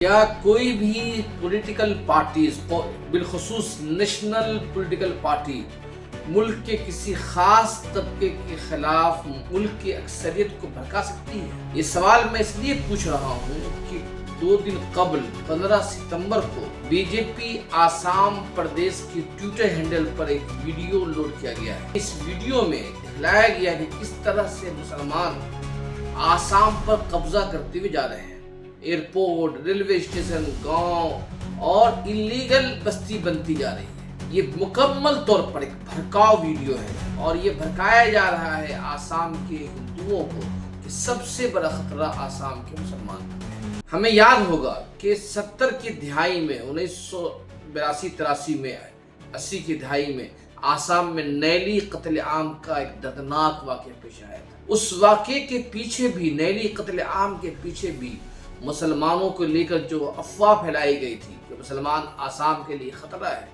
یا کوئی بھی پولیٹیکل پارٹیز بالخصوص نیشنل پولیٹیکل پارٹی ملک کے کسی خاص طبقے کے خلاف ملک کی اکثریت کو بھڑکا سکتی ہے؟ یہ سوال میں اس لیے پوچھ رہا ہوں کہ 2 دن قبل 15 ستمبر کو بی جے پی آسام پردیش کی ٹویٹر ہینڈل پر ایک ویڈیو لوڈ کیا گیا ہے۔ اس ویڈیو میں دکھلایا گیا ہے کہ کس طرح سے مسلمان آسام پر قبضہ کرتے ہوئے جا رہے ہیں۔ ایئرپورٹ، ریلوے اسٹیشن، گاؤں اور انلیگل بستی بنتی جا رہی ہے۔ یہ مکمل طور پر ایک بھڑکاؤ ویڈیو ہے اور یہ بھڑکایا جا رہا ہے آسام کے ہندوؤں کو کہ سب سے بڑا خطرہ آسام کے مسلمان ہیں۔ ہمیں یاد ہوگا کہ 70 کی دہائی میں 1982-83 میں 80 کی دہائی میں آسام میں نیلی قتل عام کا ایک دردناک واقعہ پیش آیا تھا۔ اس واقعے کے پیچھے بھی، نیلی قتل عام کے پیچھے بھی مسلمانوں کو لے کر جو افواہ پھیلائی گئی تھی کہ مسلمان آسام کے لیے خطرہ ہے،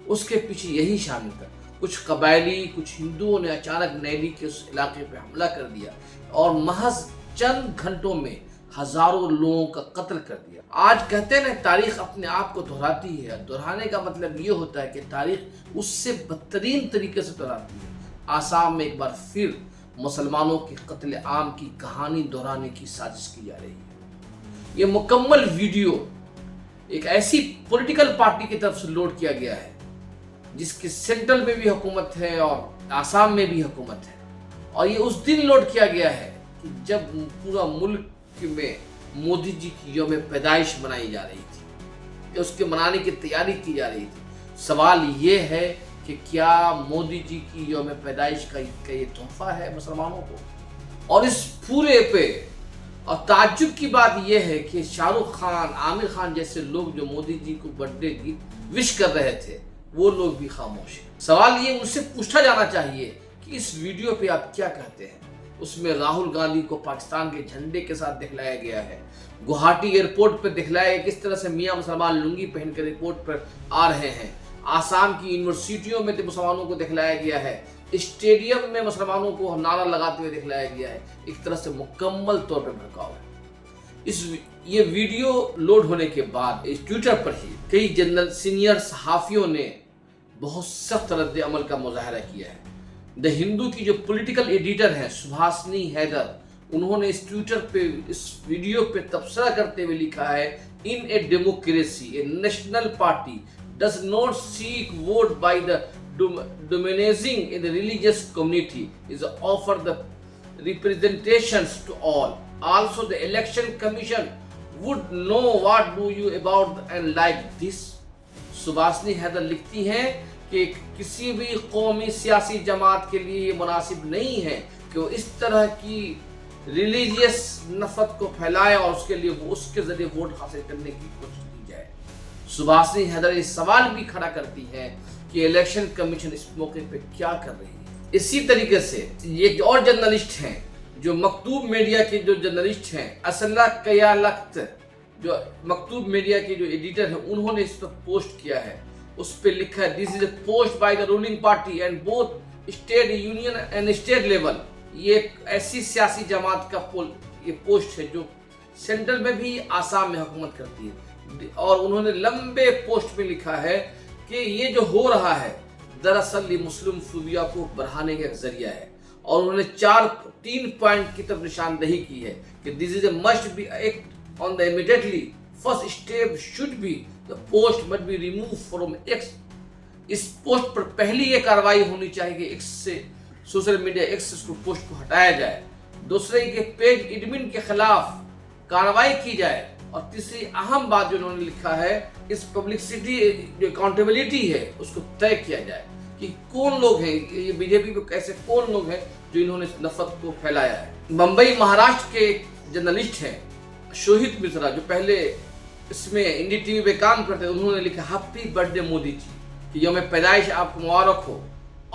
اس کے پیچھے یہی شامل تھا۔ کچھ قبائلی، کچھ ہندوؤں نے اچانک نیلی کے اس علاقے پہ حملہ کر دیا اور محض چند گھنٹوں میں ہزاروں لوگوں کا قتل کر دیا۔ آج کہتے ہیں تاریخ اپنے آپ کو دہراتی ہے۔ دہرانے کا مطلب یہ ہوتا ہے کہ تاریخ اس سے بدترین طریقے سے دہراتی ہے۔ آسام میں ایک بار پھر مسلمانوں کی قتل عام کی کہانی دہرانے کی سازش کی جا رہی ہے۔ یہ مکمل ویڈیو ایک ایسی پولیٹیکل پارٹی کی طرف سے لوڈ کیا گیا ہے جس کی سینٹرل میں بھی حکومت ہے اور آسام میں بھی حکومت ہے، اور یہ اس دن لوڈ کیا گیا ہے کہ جب پورا ملک میں مودی جی کی یوم پیدائش منائی جا رہی تھی، اس کے منانے کی تیاری کی جا رہی تھی۔ سوال یہ ہے کہ کیا مودی جی کی یوم پیدائش کا یہ تحفہ ہے مسلمانوں کو؟ اور اس پورے پہ اور تعجب کی بات یہ ہے کہ شاہ رخ خان، عامر خان جیسے لوگ جو مودی جی کو برتھ ڈے کی وش کر رہے تھے، وہ لوگ بھی خاموش ہیں۔ سوال یہ ان سے پوچھا جانا چاہیے کہ اس ویڈیو پہ آپ کیا کہتے ہیں؟ اس میں راہل گاندھی کو پاکستان کے جھنڈے کے ساتھ دکھلایا گیا ہے۔ گوہاٹی ایئرپورٹ پہ دکھلایا گیا کس طرح سے میاں مسلمان لنگی پہن کر ایئرپورٹ پر آ رہے ہیں۔ آسام کی یونیورسٹیوں میں مسلمانوں کو دکھلایا گیا ہے۔ اسٹیڈیم میں مسلمانوں کو نعرہ لگاتے ہوئے دکھلایا گیا ہے۔ ایک طرح سے مکمل طور پر بھڑکاؤ ہے۔ یہ ویڈیو لوڈ ہونے کے بعد اس ٹویٹر پر ہی کئی جنرل سینئر صحافیوں نے بہت سخت رد عمل کا مظاہرہ کیا ہے۔ دی ہندو کی جو پولیٹیکل ایڈیٹر ہیں سبھاشنی حیدر، انہوں نے اس ٹویٹر پہ اس ویڈیو پہ تبصرہ کرتے ہوئے لکھا ہے، in a democracy a national party does not seek vote by the dominating in the religious community is offer the representations to all. Also the election commission would know what do you about and like this. Subhashini Haidar لکھتی ہیں کہ کسی بھی قومی سیاسی جماعت کے لیے یہ مناسب نہیں ہے کہ وہ اس طرح کی ریلیجیس نفرت کو پھیلائے اور اس کے لیے وہ اس کے ذریعے ووٹ حاصل کرنے کی کوشش کی جائے۔ سبھاشنی حیدر یہ سوال بھی کھڑا کرتی ہے کہ الیکشن کمیشن اس موقع پہ کیا کر رہی ہے۔ اسی طریقے سے یہ اور جرنلسٹ ہیں جو مکتوب میڈیا کے جو جرنلسٹ ہیں، اسلح قیالخت جو مکتوب میڈیا کے جو ایڈیٹر ہیں، انہوں نے اس پر پوسٹ کیا ہے۔ اس پہ لکھا ہے، this is a post by the ruling party and both state union and state level. یہ ایک ایسی سیاسی جماعت کا یہ پوسٹ ہے جو سینٹرل میں بھی آسام میں حکومت کرتی ہے، اور انہوں نے لمبے پوسٹ میں لکھا ہے کہ یہ جو ہو رہا ہے دراصل یہ مسلم فوبیا کو بڑھانے کا ایک ذریعہ ہے، اور انہوں نے 3 پوائنٹ کی طرف نشاندہی کی ہے کہ this is a must be act on the immediately first step should be the post might be remove from X. اس پوسٹ پر پہلی یہ کارروائی ہونی چاہیے کہ ایکس سے سوشل میڈیا ایکس سے اس کو پوسٹ کو ہٹایا جائے، دوسرے کہ پیج ایڈمن کے خلاف کارروائی کی جائے، اور تیسری اہم بات جو انہوں نے لکھا ہے، اس پبلسٹی جو اکاؤنٹیبلٹی ہے اس کو طے کیا جائے کہ کون لوگ ہیں، یہ بی جے پی کو کیسے کون لوگ ہیں جو انہوں نے نفرت کو پھیلایا ہے۔ ممبئی مہاراشٹر کے جرنلسٹ ہیں شوہت مشرا، جو پہلے اس میں انڈی ٹی وی پہ کام کرتے ہیں، انہوں نے لکھا، happy birthday Modi ji, کہ یوم پیدائش آپ کو مبارک ہو۔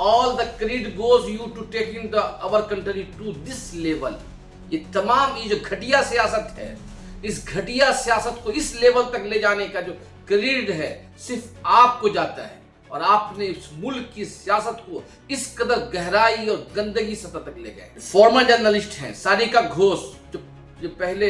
All the credit goes you to taking the our country to this level. یہ تمام یہ جو گھٹیا سیاست ہے، اس گھٹیا سیاست کو اس لیول تک لے جانے کا جو کریڈٹ ہے صرف آپ کو جاتا ہے، اور آپ نے اس ملک کی سیاست کو اس قدر گہرائی اور گندگی سطح تک لے گئے۔ فارمر جرنلسٹ ہیں سانیکا گھوش، جو پہلے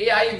AI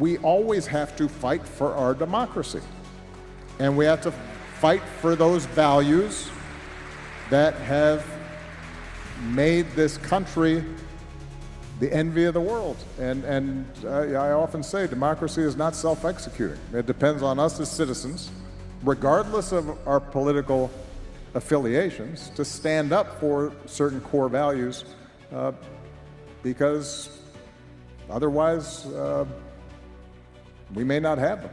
We always have to fight for our democracy, and we have to fight for those values that have made this country the envy of the world. And I often say democracy is not self-executing. It depends on us as citizens, regardless of our political affiliations, to stand up for certain core values, because otherwise we may not have them.